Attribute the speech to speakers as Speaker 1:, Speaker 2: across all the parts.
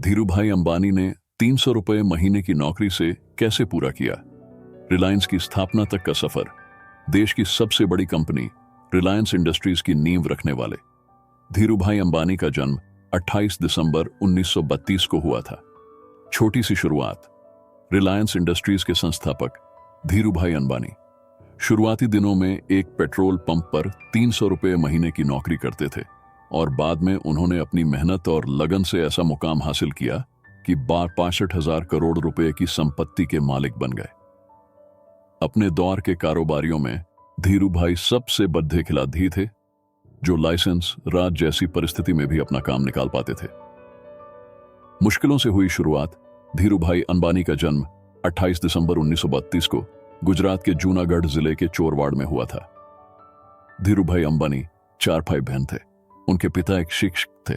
Speaker 1: धीरूभाई अंबानी ने 300 रुपए महीने की नौकरी से कैसे पूरा किया? रिलायंस की स्थापना तक का सफर। देश की सबसे बड़ी कंपनी रिलायंस इंडस्ट्रीज की नींव रखने वाले धीरूभाई अंबानी का जन्म 28 दिसंबर 1932 को हुआ था। छोटी सी शुरुआत। रिलायंस इंडस्ट्रीज के संस्थापक धीरूभाई अंबानी शुरुआती दिनों में एक पेट्रोल पंप पर 300 रुपए महीने की नौकरी करते थे और बाद में उन्होंने अपनी मेहनत और लगन से ऐसा मुकाम हासिल किया कि 65,000 करोड़ रुपए की संपत्ति के मालिक बन गए। अपने दौर के कारोबारियों में धीरूभाई सबसे बद्धे खिलाड़ी थे, जो लाइसेंस राज जैसी परिस्थिति में भी अपना काम निकाल पाते थे। मुश्किलों से हुई शुरुआत। धीरूभाई अंबानी का जन्म 28 दिसंबर 1932 को गुजरात के जूनागढ़ जिले के चोरवाड़ में हुआ था। धीरूभाई अंबानी 4 भाई बहन थे। उनके पिता एक शिक्षक थे।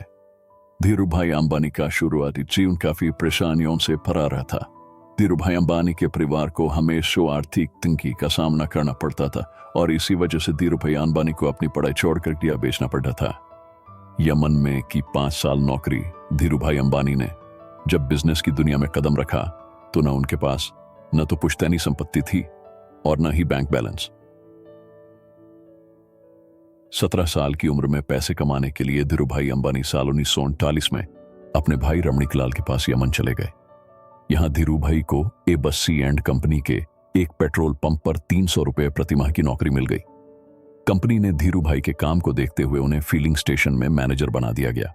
Speaker 1: धीरूभाई अंबानी का शुरुआती जीवन काफी परेशानियों से भरा रहा था। धीरूभाई अंबानी के परिवार को हमेशा आर्थिक तंगी का सामना करना पड़ता था और इसी वजह से धीरूभाई अंबानी को अपनी पढ़ाई छोड़कर इंडिया बेचना पड़ता था। यमन में की 5 साल नौकरी। धीरूभाई अंबानी ने जब बिजनेस की दुनिया में कदम रखा तो न उनके पास न तो पुश्तैनी संपत्ति थी और न ही बैंक बैलेंस। 17 साल की उम्र में पैसे कमाने के लिए धीरूभाई अंबानी साल 1939 में अपने भाई रमणीकलाल के पास यमन चले गए। यहां धीरूभाई को ए बस्सी एंड कंपनी के एक पेट्रोल पंप पर 300 रुपए प्रतिमाह की नौकरी मिल गई। कंपनी ने धीरूभाई के काम को देखते हुए उन्हें फीलिंग स्टेशन में मैनेजर बना दिया गया।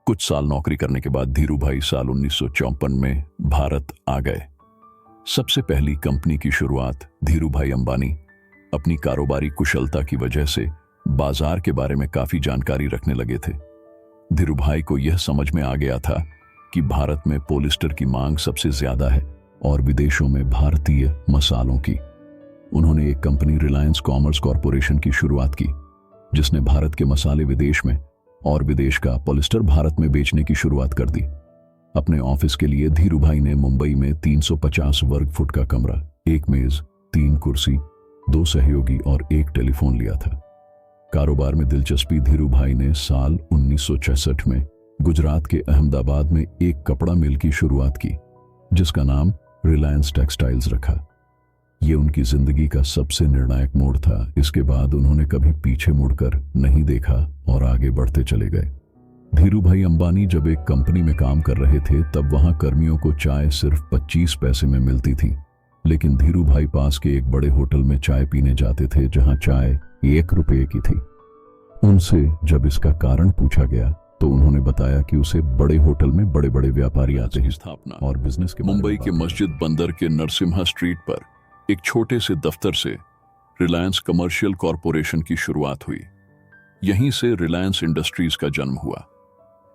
Speaker 1: कुछ साल नौकरी करने के बाद धीरूभाई साल 1954 में भारत आ गए। सबसे पहली कंपनी की शुरुआत धीरूभाई अंबानी अपनी कारोबारी कुशलता की वजह से बाजार के बारे में काफी जानकारी रखने लगे थे। धीरूभाई को यह समझ में आ गया था कि भारत में पॉलिस्टर की मांग सबसे ज्यादा है और विदेशों में भारतीय मसालों की। उन्होंने एक कंपनी रिलायंस कॉमर्स कॉरपोरेशन की शुरुआत की, जिसने भारत के मसाले विदेश में और विदेश का पॉलिस्टर भारत में बेचने की शुरुआत कर दी। अपने ऑफिस के लिए धीरूभाई ने मुंबई में 350 वर्ग फुट का कमरा, एक मेज, 3 कुर्सी, 2 सहयोगी और एक टेलीफोन लिया था। कारोबार में दिलचस्पी। धीरूभाई ने साल 1966 में गुजरात के अहमदाबाद में एक कपड़ा मिल की शुरुआत की, जिसका नाम रिलायंस टेक्सटाइल्स रखा। यह उनकी जिंदगी का सबसे निर्णायक मोड़ था। इसके बाद उन्होंने कभी पीछे मुड़कर नहीं देखा और आगे बढ़ते चले गए। धीरूभाई अंबानी जब एक कंपनी में काम कर रहे थे तब वहां कर्मियों को चाय सिर्फ 25 पैसे में मिलती थी, लेकिन धीरूभाई पास के एक बड़े होटल में चाय पीने जाते थे जहां चाय 1 रुपये की थी। उनसे जब इसका कारण पूछा गया तो उन्होंने बताया कि उसे बड़े होटल में बड़े बड़े व्यापारी आते हैं। स्थापना और बिजनेस के मुंबई के मस्जिद बंदर के नरसिम्हा स्ट्रीट पर एक छोटे से दफ्तर से रिलायंस कमर्शियल कॉरपोरेशन की शुरुआत हुई। यहीं से रिलायंस इंडस्ट्रीज का जन्म हुआ।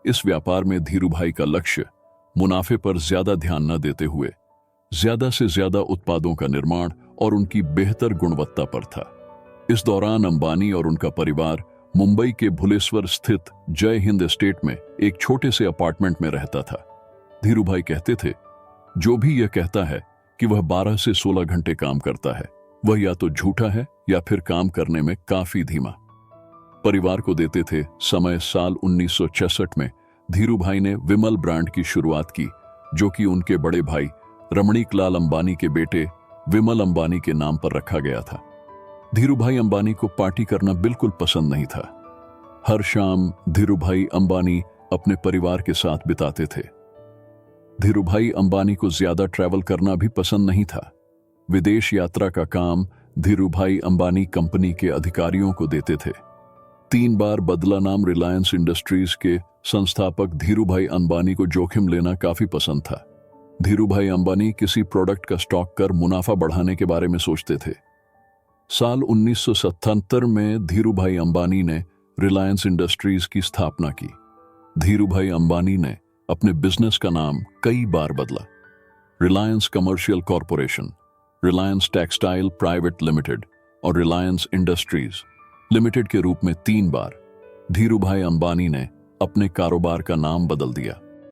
Speaker 1: इस व्यापार में धीरूभाई का लक्ष्य मुनाफे पर ज्यादा ध्यान न देते हुए ज्यादा से ज्यादा उत्पादों का निर्माण और उनकी बेहतर गुणवत्ता पर था। इस दौरान अंबानी और उनका परिवार मुंबई के भुलेश्वर स्थित जय हिंद एस्टेट में एक छोटे से अपार्टमेंट में रहता था। धीरूभाई कहते थे, जो भी यह कहता है कि वह 12 से 16 घंटे काम करता है, वह या तो झूठा है या फिर काम करने में काफी धीमा। परिवार को देते थे समय। साल 1966 में धीरूभाई ने विमल ब्रांड की शुरुआत की, जो कि उनके बड़े भाई रमणीकलाल अंबानी के बेटे विमल अंबानी के नाम पर रखा गया था। धीरूभाई अंबानी को पार्टी करना बिल्कुल पसंद नहीं था। हर शाम धीरूभाई अंबानी अपने परिवार के साथ बिताते थे। धीरूभाई अंबानी को ज्यादा ट्रैवल करना भी पसंद नहीं था। विदेश यात्रा का काम धीरूभाई अंबानी कंपनी के अधिकारियों को देते थे। 3 बार बदला नाम रिलायंस इंडस्ट्रीज के संस्थापक धीरूभाई अंबानी को जोखिम लेना काफी पसंद था। धीरूभाई अंबानी किसी प्रोडक्ट का स्टॉक कर मुनाफा बढ़ाने के बारे में सोचते थे। साल 1977 में धीरूभाई अंबानी ने रिलायंस इंडस्ट्रीज की स्थापना की। धीरूभाई अंबानी ने अपने बिजनेस का नाम कई बार बदला। Reliance commercial corporation, Reliance textile private limited और रिलायंस इंडस्ट्रीज लिमिटेड के रूप में 3 बार धीरूभाई अंबानी ने अपने कारोबार का नाम बदल दिया।